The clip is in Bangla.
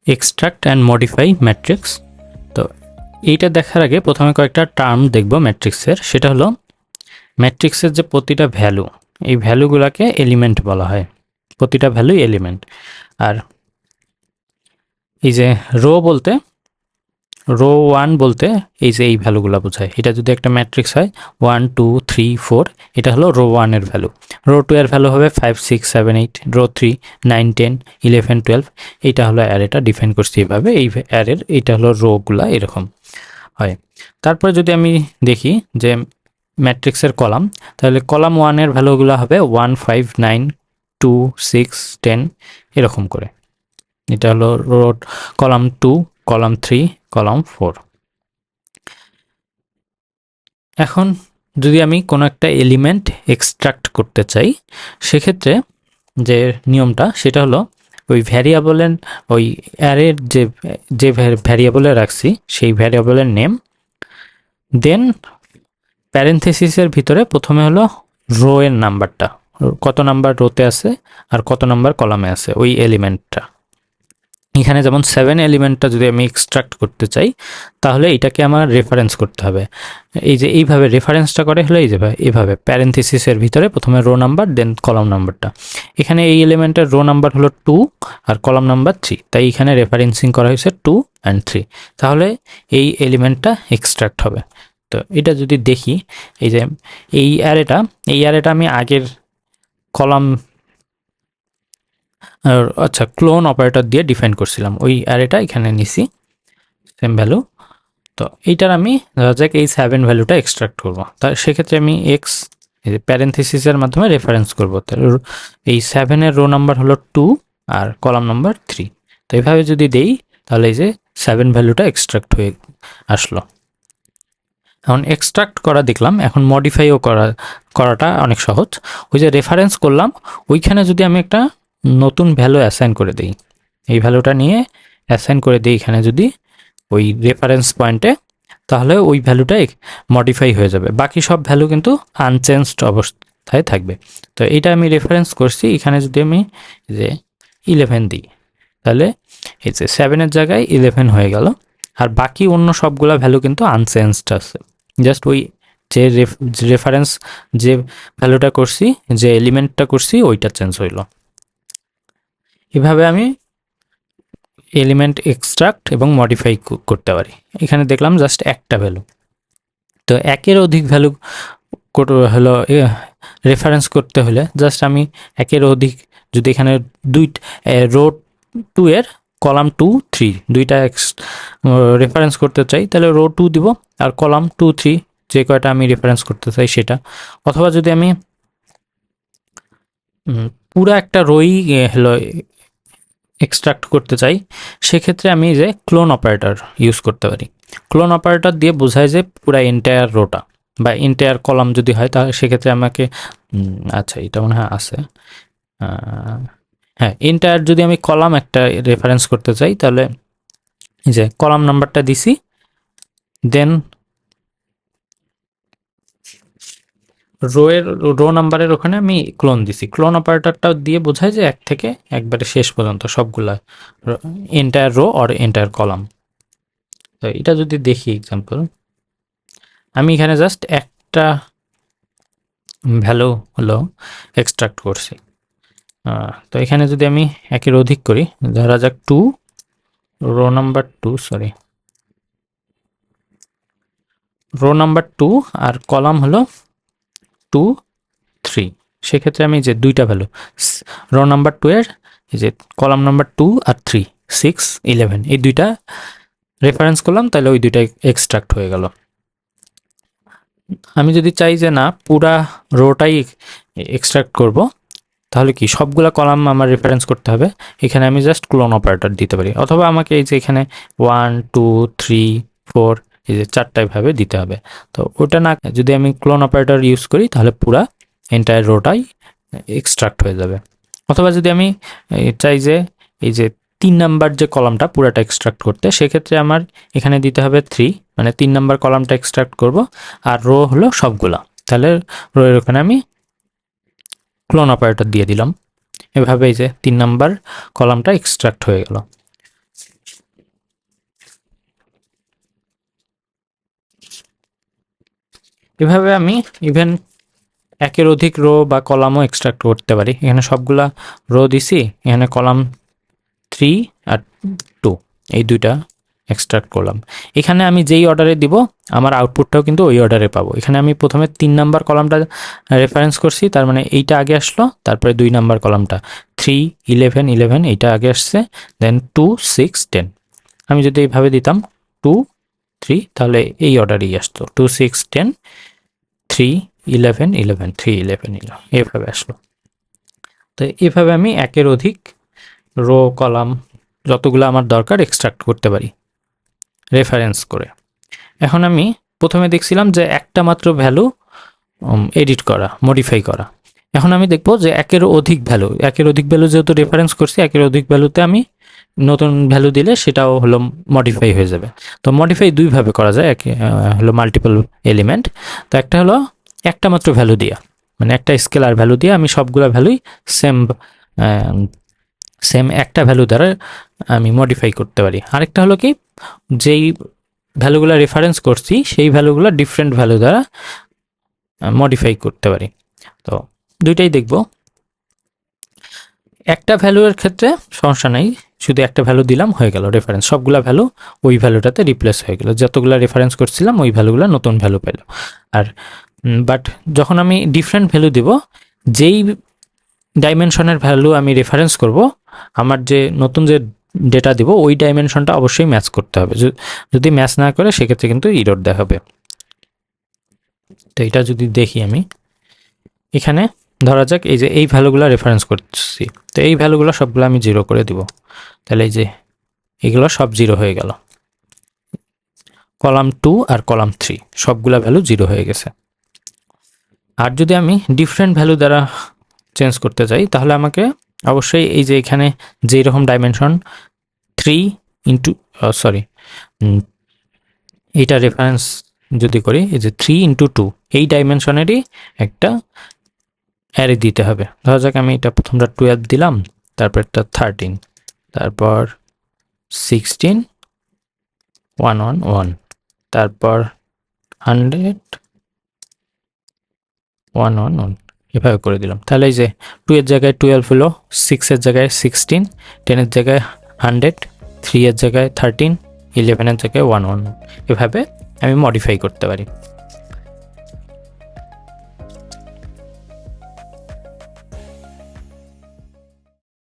Extract and modify matrix. তো এইটা দেখার আগে প্রথমে কয়েকটা টার্ম দেখব ম্যাট্রিক্সের। সেটা হলো ম্যাট্রিক্সের যে প্রতিটা ভ্যালু, এই ভ্যালুগুলোকে এলিমেন্ট বলা হয়, প্রতিটা ভ্যালুই এলিমেন্ট। আর এই যে রো ওয়ান বলতে এই যে এই ভ্যালুগুলো বোঝায়। এটা যদি একটা ম্যাট্রিক্স হয় 1 2 3 4, এটা হলো রো ওয়ানের ভ্যালু। রো টু এর ভ্যালু হবে 5 6 7 8, রো 3 9 10 11 12। এইটা হলো অ্যারেটা ডিফাইন করছি এইভাবে। এই অ্যারের এইটা হলো রোগুলা এরকম হয়। তারপরে যদি আমি দেখি যে ম্যাট্রিক্সের কলাম, তাহলে কলাম ওয়ানের ভ্যালুগুলো হবে 1 5 9 2 6 10 এরকম করে। এটা হলো রো কলাম 2, কলাম 3, কলাম 4। এখন যদি আমি কোনো একটা এলিমেন্ট এক্সট্রাক্ট করতে চাই, সেক্ষেত্রে যে নিয়মটা সেটা হলো ওই ভ্যারিয়েবলের ওই অ্যারের যে ভ্যারিয়েবলে রাখছি সেই ভ্যারিয়েবলের নেম, দেন প্যারেনথেসিসের ভিতরে প্রথমে হলো রো এর নাম্বারটা, কত নাম্বার রোতে আছে আর কত নাম্বার কলামে আছে ওই এলিমেন্টটা। এখানে যেমন 7 এলিমেন্টটা যদি আমি এক্সট্রাক্ট করতে চাই, তাহলে এটাকে আমার রেফারেন্স করতে হবে। এই যে এইভাবে রেফারেন্সটা করে হলো এই যে এইভাবে প্যারেনথেসিসের ভিতরে প্রথমে রো নাম্বার দেন কলাম নাম্বারটা। এখানে এই এলিমেন্টের রো নাম্বার হলো 2 আর কলাম নাম্বার 3, তাই এখানে রেফারেন্সিং করা হয়েছে 2 অ্যান্ড 3। তাহলে এই এলিমেন্টটা এক্সট্রাক্ট হবে। তো এটা যদি দেখি, এই যে এই অ্যারেটা আমি আগের কলাম আচ্ছা ক্লোন অপারেটর দিয়ে ডিফাইন করছিলাম, ওই অ্যারেটা এখানে নিছি সেম ভ্যালু। তো এইটার আমি ধরা যাক এই 7 ভ্যালুটা এক্সট্রাক্ট করব। তা সেক্ষেত্রে আমি এক্স প্যারেনথেসিসের মাধ্যমে রেফারেন্স করব। তাহলে এই 7-এর রো নাম্বার হলো 2 আর কলাম নাম্বার 3। তো এইভাবে যদি দেই তাহলে এই যে 7 ভ্যালুটা এক্সট্রাক্ট হয়ে আসলো। এখন এক্সট্রাক্ট করা দেখলাম, এখন মডিফাইও করাটা অনেক সহজ। ওই যে রেফারেন্স করলাম ওইখানে যদি আমি একটা নতুন ভ্যালু অ্যাসাইন করে দিই, এই ভ্যালুটা নিয়ে অ্যাসাইন করে দিই এখানে যদি ওই রেফারেন্স পয়েন্টে, তাহলে ওই ভ্যালুটা মডিফাই হয়ে যাবে। বাকি সব ভ্যালু কিন্তু আনচেঞ্জড অবস্থায় থাকবে। তো এইটা আমি রেফারেন্স করছি, এখানে যদি আমি যে 11 দিই তাহলে এই যে 7-এর জায়গায় 11 হয়ে গেল। আর বাকি অন্য সবগুলা ভ্যালু কিন্তু আনচেঞ্জড আছে। জাস্ট ওই যে রেফারেন্স যে ভ্যালুটা করছি, যে এলিমেন্টটা করছি ওইটা চেঞ্জ হইল। এভাবে আমি এলিমেন্ট এক্সট্রাক্ট এবং মডিফাই করতে পারি। এখানে দেখলাম জাস্ট একটা ভ্যালু। তো একের অধিক ভ্যালু হলো রেফারেন্স করতে হলে জাস্ট আমি একের অধিক, যদি এখানে রো 2 এর কলাম 2 3 দুইটা রেফারেন্স করতে চাই, তাহলে রো 2 দিব আর কলাম 2 3 যে কয়টা আমি রেফারেন্স করতে চাই সেটা। অথবা যদি আমি পুরো একটা রোই হলো এক্সট্রাক্ট করতে চাই, সেক্ষেত্রে আমি যে ক্লোন অপারেটর ইউজ করতে পারি। ক্লোন অপারেটর দিয়ে বোঝায় যে পুরো এন্টায়ার রোটা বা এন্টায়ার কলাম যদি হয়, তাহলে সেক্ষেত্রে আমাকে আচ্ছা এটা মনে হয় আছে, হ্যাঁ এন্টায়ার যদি আমি কলাম একটা রেফারেন্স করতে চাই, তাহলে যে কলাম নাম্বারটা দিছি, দেন রো নাম্বারের ওখানে আমি ক্লোন দিছি। ক্লোন অপারেটরটা দিয়ে বোঝায় যে এক থেকে একবারে শেষ পর্যন্ত সবগুলা এন্টায়ার রো আর এন্টায়ার কলাম। তো এটা যদি দেখি এক্সাম্পল, আমি এখানে জাস্ট একটা ভ্যালু হলো এক্সট্রাক্ট করছি। তো এখানে যদি আমি একের অধিক করি, ধরা যাক 2 rho number 2 sorry rho number 2 আর কলাম হলো 2 3, সেক্ষেত্রে আমি যে দুইটা ভ্যালু রো নাম্বার 2 এর এই যে কলাম নাম্বার 2 আর 3 6 11 এই দুইটা রেফারেন্স করলাম, তাহলে ওই দুইটা এক্সট্রাক্ট হয়ে গেল। আমি যদি চাই যে না পুরা রোটাই এক্সট্রাক্ট করব, তাহলে কি সবগুলা কলাম আমার রেফারেন্স করতে হবে, এখানে আমি জাস্ট ক্লোন অপারেটর দিতে পারি। অথবা আমাকে এই যে এখানে 1 2 3 4 এই যে চারটায় ভাবে দিতে হবে। তো ওটা না, যদি আমি ক্লোন অপারেটর ইউজ করি তাহলে পুরা এন্টায়ার রোটাই এক্সট্রাক্ট হয়ে যাবে। অথবা যদি আমি চাই যে এই যে 3 নাম্বার যে কলামটা পুরাটা এক্সট্রাক্ট করতে, সেক্ষেত্রে আমার এখানে দিতে হবে 3, মানে 3 নাম্বার কলামটা এক্সট্রাক্ট করব আর রো হলো সবগুলা, তাহলে রো এর ওখানে আমি ক্লোন অপারেটর দিয়ে দিলাম। এভাবে এই যে 3 নাম্বার কলামটা এক্সট্রাক্ট হয়ে গেল। এভাবে আমি ইভেন একের অধিক রো বা কলামও এক্সট্রাক্ট করতে পারি। এখানে সবগুলা রো দিছি, এখানে কলাম 3 আর 2 এই দুইটা এক্সট্রাক্ট করলাম। এখানে আমি যেই অর্ডারে দিব আমার আউটপুটটাও কিন্তু ওই অর্ডারে পাবো। এখানে আমি প্রথমে 3 নাম্বার কলামটা রেফারেন্স করছি, তার মানে এইটা আগে আসলো, তারপরে 2 নাম্বার কলামটা 3 11 11 এইটা আগে আসছে, দেন 2 6 10। আমি যদি এইভাবে দিতাম 2 3 তাহলে এই অর্ডারেই আসতো 2 6 10 3 11 11 3 11 11 এভাবে আসলো। তো এভাবে আমি একের অধিক রো কলাম যতগুলো আমার দরকার এক্সট্রাক্ট করতে পারি রেফারেন্স করে। এখন আমি প্রথমে দেখছিলাম যে একটা মাত্র ভ্যালু এডিট করা, মডিফাই করা। এখন আমি দেখব যে একের অধিক ভ্যালু যেহেতু রেফারেন্স করছি, একের অধিক ভ্যালুতে আমি নতুন ভ্যালু দিলে সেটাও হলো মডিফাই হয়ে যাবে। তো মডিফাই দুইভাবে করা যায়, হলো মাল্টিপল এলিমেন্ট। তো একটা হলো একটা মাত্র ভ্যালু দিয়া, মানে একটা স্কেলার ভ্যালু দিয়ে আমি সবগুলা ভ্যালুই সেম একটা ভ্যালু দ্বারা আমি মডিফাই করতে পারি। আরেকটা হলো কি, যেই ভ্যালুগুলো রেফারেন্স করছি সেই ভ্যালুগুলো ডিফারেন্ট ভ্যালু দ্বারা মডিফাই করতে পারি। তো দুইটাই দেখব। একটা ভ্যালুর ক্ষেত্রে সমস্যা নাই, শুধু একটা ভ্যালু দিলাম হয়ে গেল রেফারেন্স, সবগুলা ভ্যালু ওই ভ্যালুটাতে রিপ্লেস হয়ে গেল, যতগুলো রেফারেন্স করছিলাম ওই ভ্যালুগুলো নতুন ভ্যালু পেল। আর বাট যখন আমি ডিফারেন্ট ভ্যালু দিব, যেই ডাইমেনশনের ভ্যালু আমি রেফারেন্স করব, আমার যে নতুন যে ডেটা দিব ওই ডাইমেনশনটা অবশ্যই ম্যাচ করতে হবে। যদি ম্যাচ না করে সেক্ষেত্রে কিন্তু ইরর দেখাবে। তো এটা যদি দেখি আমি এখানে ধরা যাক এই যে এই ভ্যালুগুলো রেফারেন্স করছি, তো এই ভ্যালুগুলো সবগুলো আমি 0 করে দিব, তাহলে এই যে এগুলো সব 0 হয়ে গেল। কলাম 2 আর কলাম 3 সবগুলা ভ্যালু 0 হয়ে গেছে। আর যদি আমি ডিফারেন্ট ভ্যালু দ্বারা চেঞ্জ করতে চাই তাহলে আমাকে অবশ্যই এই যে এখানে যেই রকম ডাইমেনশন 3 ইন্টু এইটা রেফারেন্স যদি করি, এই যে 3 ইন্টু 2 এই ডাইমেনশনেরই একটা অ্যারে দিতে হবে। ধরা যাক আমি এটা প্রথমটা 12 দিলাম, তারপর একটা 13, তারপর 16 111, তারপর 100 111 এভাবে করে দিলাম। তাহলে এই যে 2 এর জায়গায় 12 হলো, 6 এর জায়গায় 16, 10 এর জায়গায় 100, 3 এর জায়গায় 13, 11 এর জায়গায় 111, এভাবে আমি মডিফাই করতে পারি।